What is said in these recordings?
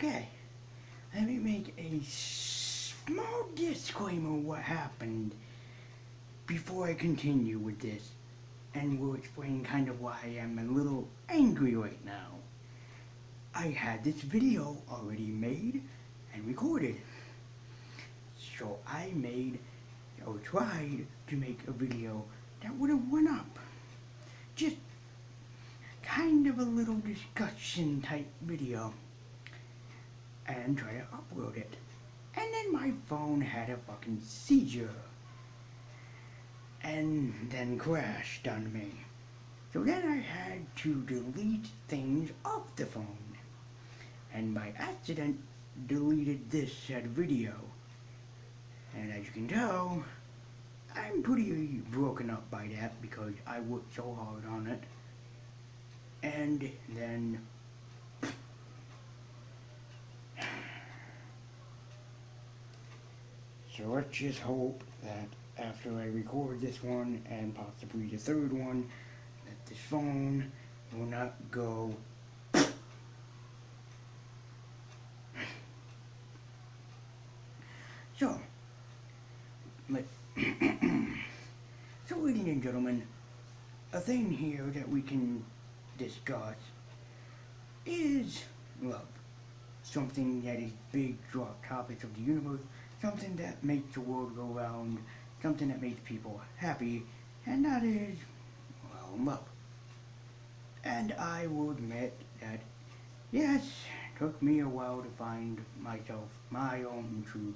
Okay, let me make a small disclaimer what happened before I continue with this, and will explain kind of why I am a little angry right now. I had this video already made and recorded, so I made or tried to make a video that would have went up. Just kind of a little discussion type video, and try to upload it. And then my phone had a fucking seizure and then crashed on me. So then I had to delete things off the phone, and by accident deleted this said video. And as you can tell, I'm pretty broken up by that because I worked so hard on it. And then so let's just hope that after I record this one and possibly the third one, that this phone will not go so let so ladies and gentlemen, a thing here that we can discuss is love. Something that is big throughout topics of the universe, something that makes the world go round, something that makes people happy, and that is, well, love. And I will admit that, yes, it took me a while to find myself, my own true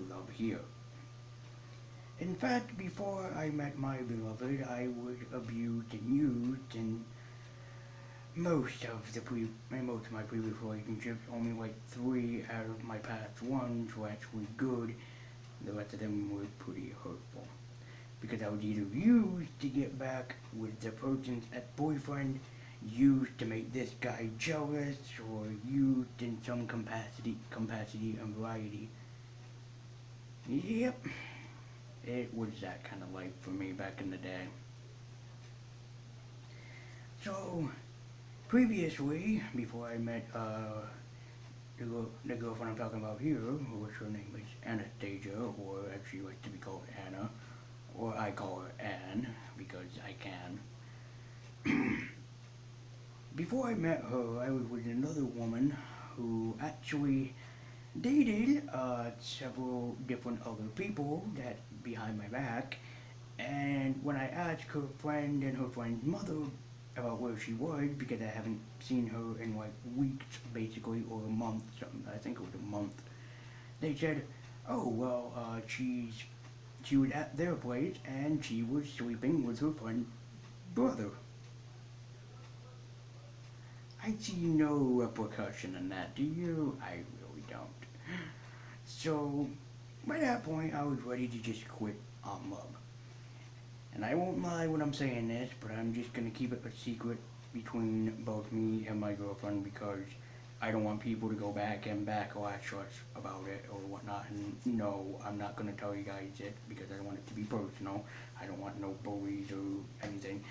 love here. In fact, before I met my beloved, I was abused and used, and most of my previous relationships, only like 3 out of my past ones were actually good. The rest of them were pretty hurtful. Because I was either used to get back with the person's ex-boyfriend, used to make this guy jealous, or used in some capacity and variety. Yep, it was that kind of life for me back in the day. So, previously, before I met the girlfriend I'm talking about here, which her name is Anastasia, or as she likes to be called Anna, or I call her Anne, because I can. Before I met her, I was with another woman who actually dated several different other people that behind my back, and when I asked her friend and her friend's mother about where she was, because I haven't seen her in like weeks basically, or a month, something, I think it was a month, they said, oh well, she was at their place and she was sleeping with her friend's brother. I see no repercussion in that, do you? I really don't. So, by that point, I was ready to just quit on love. And I won't lie when I'm saying this, but I'm just gonna keep it a secret between both me and my girlfriend because I don't want people to go back and backlash us about it or whatnot. And no, I'm not gonna tell you guys it because I don't want it to be personal. I don't want no bullies or anything.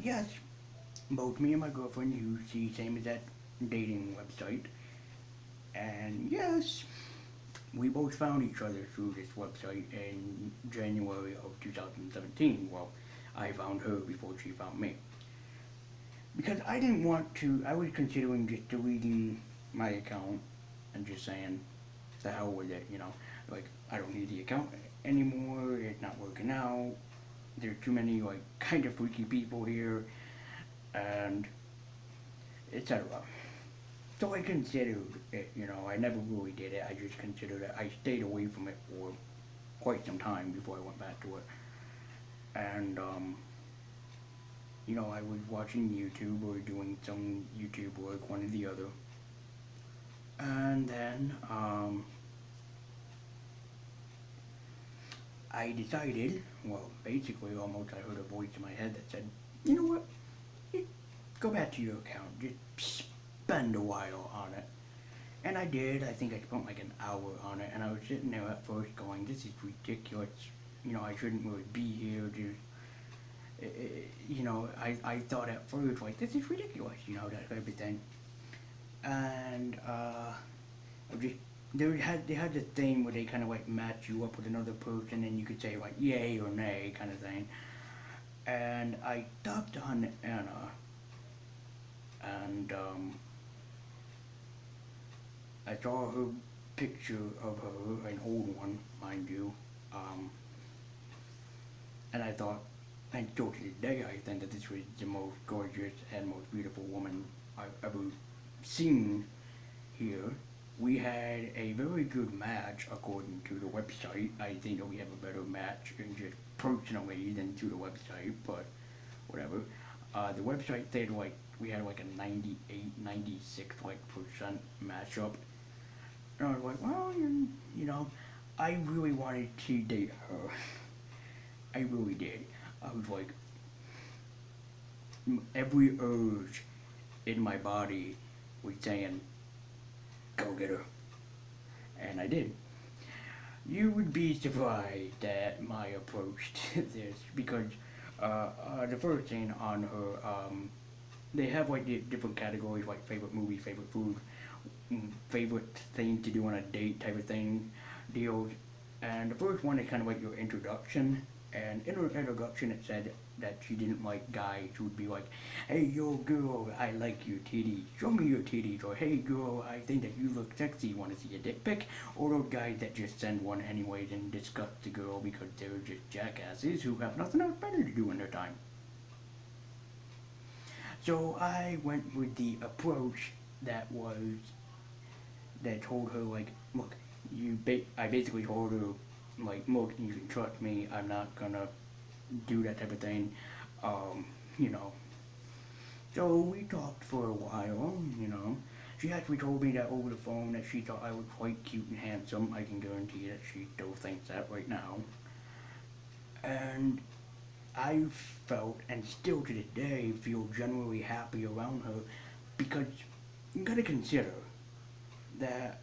Yes, both me and my girlfriend use the same as that dating website. And yes, we both found each other through this website in January of 2017. Well, I found her before she found me. Because I didn't want to, I was considering just deleting my account and just saying, the hell with it, you know. Like, I don't need the account anymore, it's not working out, there's too many, like, kind of freaky people here, and etc. So I considered it, you know, I never really did it, I just considered it, I stayed away from it for quite some time before I went back to it. And, you know, I was watching YouTube or doing some YouTube work, one or the other. And then, I decided, well, basically almost I heard a voice in my head that said, you know what, go back to your account, just spend a while on it. And I did. I think I spent like an hour on it, and I was sitting there at first going, this is ridiculous, you know, I shouldn't really be here, you know, I thought at first, like, this is ridiculous, you know, that type of thing. and I just they had this thing where they kind of like match you up with another person, and you could say like yay or nay kind of thing. And I tapped on Anna, and I saw her picture of her, an old one, mind you, um, and I thought, and still to this day, I think that this was the most gorgeous and most beautiful woman I've ever seen here. We had a very good match according to the website. I think that we have a better match in just personally than to the website, but whatever. The website said like we had like a 98, 96 like percent matchup. And I was like, well, you know, I really wanted to date her. I really did. I was like, every urge in my body was saying, go get her. And I did. You would be surprised at my approach to this because the first thing on her, they have like different categories like favorite movie, favorite food, favorite thing to do on a date type of thing, deals. And the first one is kind of like your introduction. And in her introduction, it said that she didn't like guys who would be like, hey, yo, girl, I like your titties. Show me your titties. Or, hey, girl, I think that you look sexy. Want to see a dick pic? Or those guys that just send one anyways and disgust the girl because they're just jackasses who have nothing else better to do in their time. So I went with the approach that was, that told her, like, look, I basically told her, like, look, you can trust me. I'm not gonna do that type of thing. Um, you know. So we talked for a while, you know. She actually told me that over the phone that she thought I was quite cute and handsome. I can guarantee that she still thinks that right now. And I felt, and still to this day, feel generally happy around her because you gotta consider that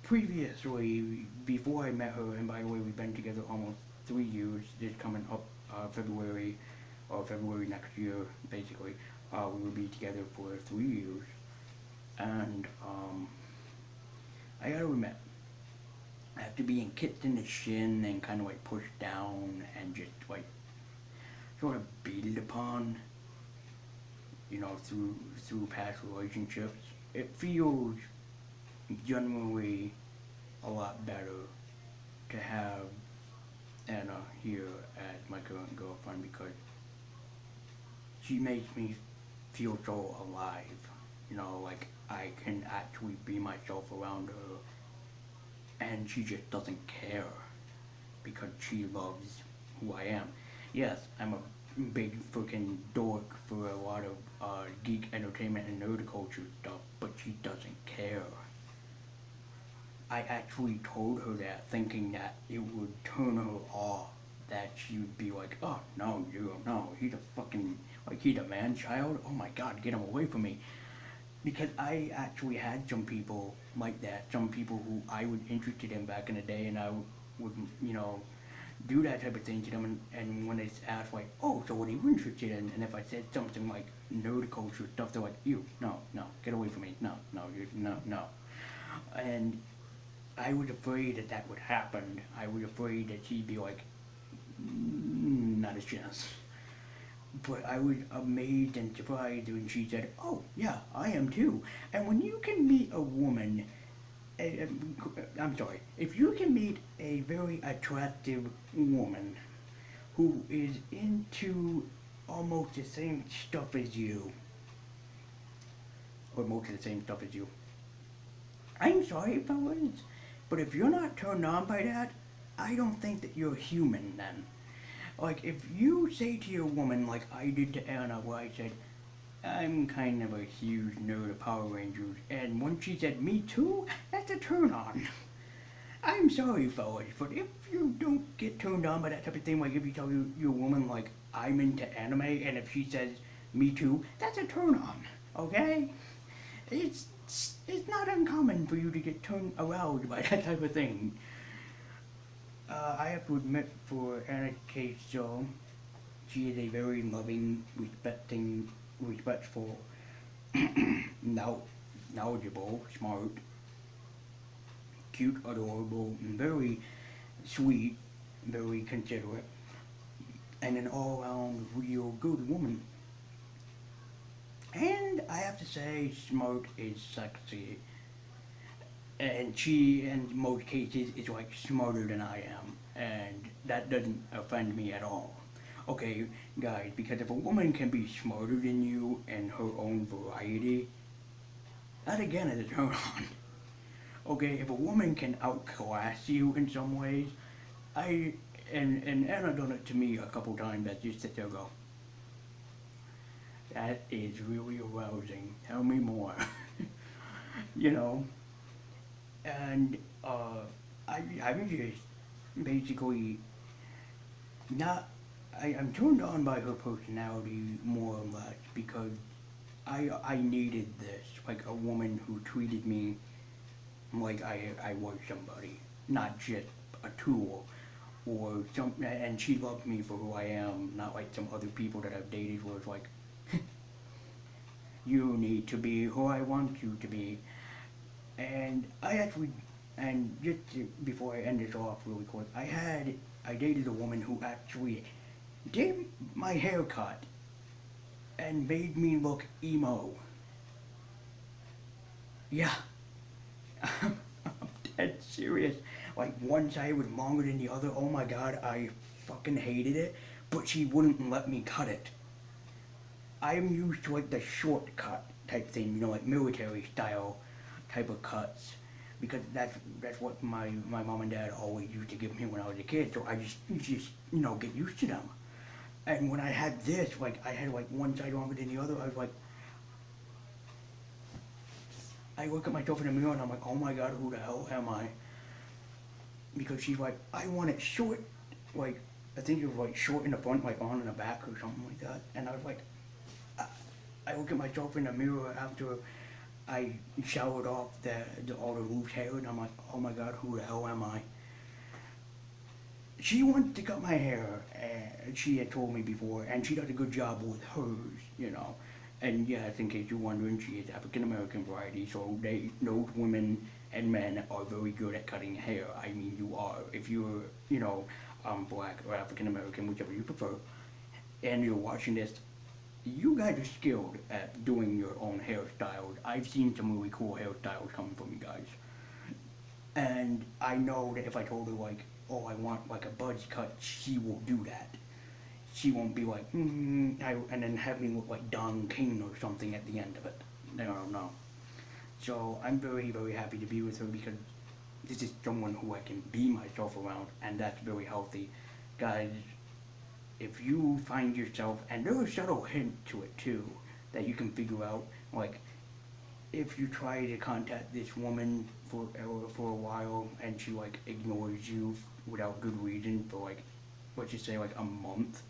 previously, before I met her, and by the way, we've been together almost 3 years, this coming up February, or February next year, basically, we will be together for 3 years. And I gotta admit, after being kicked in the shin and kind of like pushed down and just like sort of beaten upon, you know, through past relationships, it feels generally a lot better to have Anna here as my current girlfriend because she makes me feel so alive. You know, like I can actually be myself around her and she just doesn't care because she loves who I am. Yes, I'm a big freaking dork for a lot of geek entertainment and nerd culture stuff, but she doesn't care. I actually told her that thinking that it would turn her off. That she would be like, oh no, you no, he's a fucking like he's a man child. Oh my god, get him away from me. Because I actually had some people like that, some people who I was interested in back in the day, and I would, you know, do that type of thing to them. And when they asked like, oh, so what are you interested in? And if I said something like nerd culture stuff, they're like, you, no, no, get away from me, no, no, you, no, no. And I was afraid that that would happen. I was afraid that she'd be like, not a chance. But I was amazed and surprised when she said, oh, yeah, I am too. And when you can meet a woman, I'm sorry, if you can meet a very attractive woman who is into almost the same stuff as you, or most of the same stuff as you, I'm sorry, fellas, but if you're not turned on by that, I don't think that you're human then. Like, if you say to your woman, like I did to Anna, where I said, I'm kind of a huge nerd of Power Rangers, and when she said, me too, that's a turn on. I'm sorry, fellas, but if you don't get turned on by that type of thing, like if you tell your woman, like, I'm into anime, and if she says, me too, that's a turn on, okay? It's, it's not uncommon for you to get turned aroused by that type of thing. I have to admit, for Anna K. So, she is a very loving, respectful, now, knowledgeable, smart, cute, adorable, and very sweet, very considerate, and an all-around real good woman. And I have to say, smart is sexy. And she, in most cases, is like smarter than I am. And that doesn't offend me at all. Okay, guys, because if a woman can be smarter than you in her own variety, that again is a turn on. Okay, if a woman can outclass you in some ways, I and Anna done it to me a couple times. That just sit there and go, that is really arousing. Tell me more. you know, and I'm just basically not. I'm turned on by her personality more or less because I needed this, like a woman who treated me like I was somebody, not just a tool or some. And she loved me for who I am, not like some other people that I've dated where it's like, you need to be who I want you to be. And I actually, and just before I end this off really quick, I dated a woman who actually did my haircut and made me look emo. Yeah, I'm dead serious. Like one side was longer than the other. Oh my god, I fucking hated it. But she wouldn't let me cut it. I'm used to like the shortcut type thing, like military style type of cuts. Because that's what my mom and dad always used to give me when I was a kid. So I just get used to them. And when I had this, like I had like one side longer than the other, I was like, I look at myself in the mirror and I'm like, oh my god, who the hell am I? Because she's like, I want it short, like I think it was like short in the front, like on in the back or something like that. And I was like, I look at myself in the mirror after I showered off all the loose hair, and I'm like, oh my god, who the hell am I? She wanted to cut my hair, and she had told me before, and she does a good job with hers. And yes, in case you're wondering, she is African American variety, so those women and men are very good at cutting hair. I mean, you are. If you're, black or African American, whichever you prefer, and you're watching this, you guys are skilled at doing your own hairstyles. I've seen some really cool hairstyles coming from you guys. And I know that if I told her, like, oh, I want like a buzz cut, she will do that. She won't be like, and then have me look like Don King or something at the end of it. No. So I'm very, very happy to be with her because this is someone who I can be myself around, and that's very healthy. Guys, if you find yourself, and there are subtle hints to it too, that you can figure out, like, if you try to contact this woman for a while and she like ignores you without good reason for like, let's just say like a month,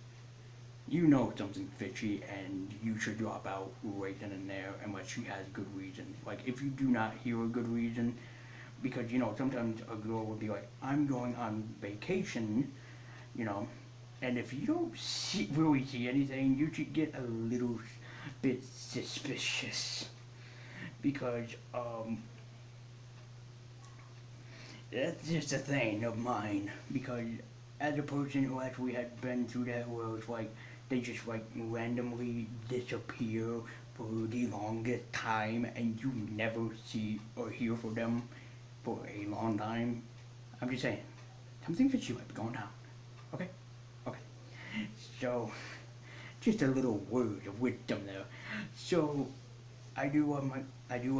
you know something's fishy and you should drop out right then and there unless she has good reason. Like if you do not hear a good reason, because sometimes a girl will be like, I'm going on vacation, you know, and if you don't really see anything, you should get a little bit suspicious because that's just a thing of mine. Because as a person who actually had been through that, where it's like they just like randomly disappear for the longest time, and you never see or hear from them for a long time. I'm just saying, something fishy might be going down. Okay. Okay. So, just a little word of wisdom there. So, I do love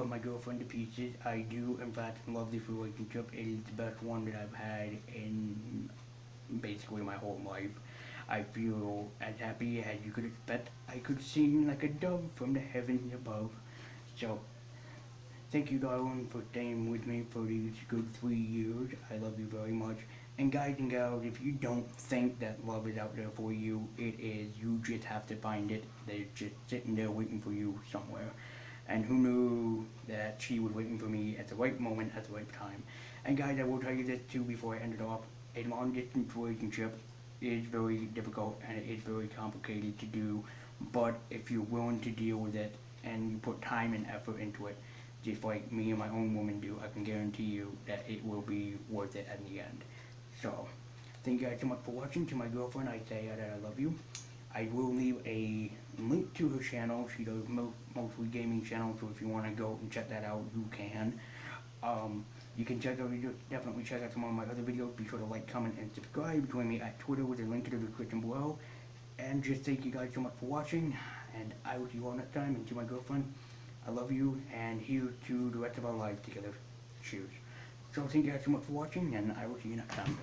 my girlfriend to pieces. I do in fact love this relationship. It is the best one that I've had in basically my whole life. I feel as happy as you could expect. I could sing like a dove from the heavens above. So, thank you, darling, for staying with me for these good 3 years. I love you very much. And guys and gals, if you don't think that love is out there for you, it is. You just have to find it. They're just sitting there waiting for you somewhere. And who knew that she was waiting for me at the right moment, at the right time. And guys, I will tell you this too before I end it off. A long distance relationship is very difficult and it is very complicated to do. But if you're willing to deal with it and you put time and effort into it, just like me and my own woman do, I can guarantee you that it will be worth it at the end. So, thank you guys so much for watching. To my girlfriend, I say that I love you. I will leave a link to her channel. She does mostly gaming channels, so if you want to go and check that out, you can. You can check out, definitely check out some of my other videos. Be sure to like, comment, and subscribe. Join me at Twitter with a link in the description below. And just thank you guys so much for watching. And I will see you all next time. And to my girlfriend, I love you. And here's to the rest of our lives together. Cheers. So thank you guys so much for watching, and I will see you next time.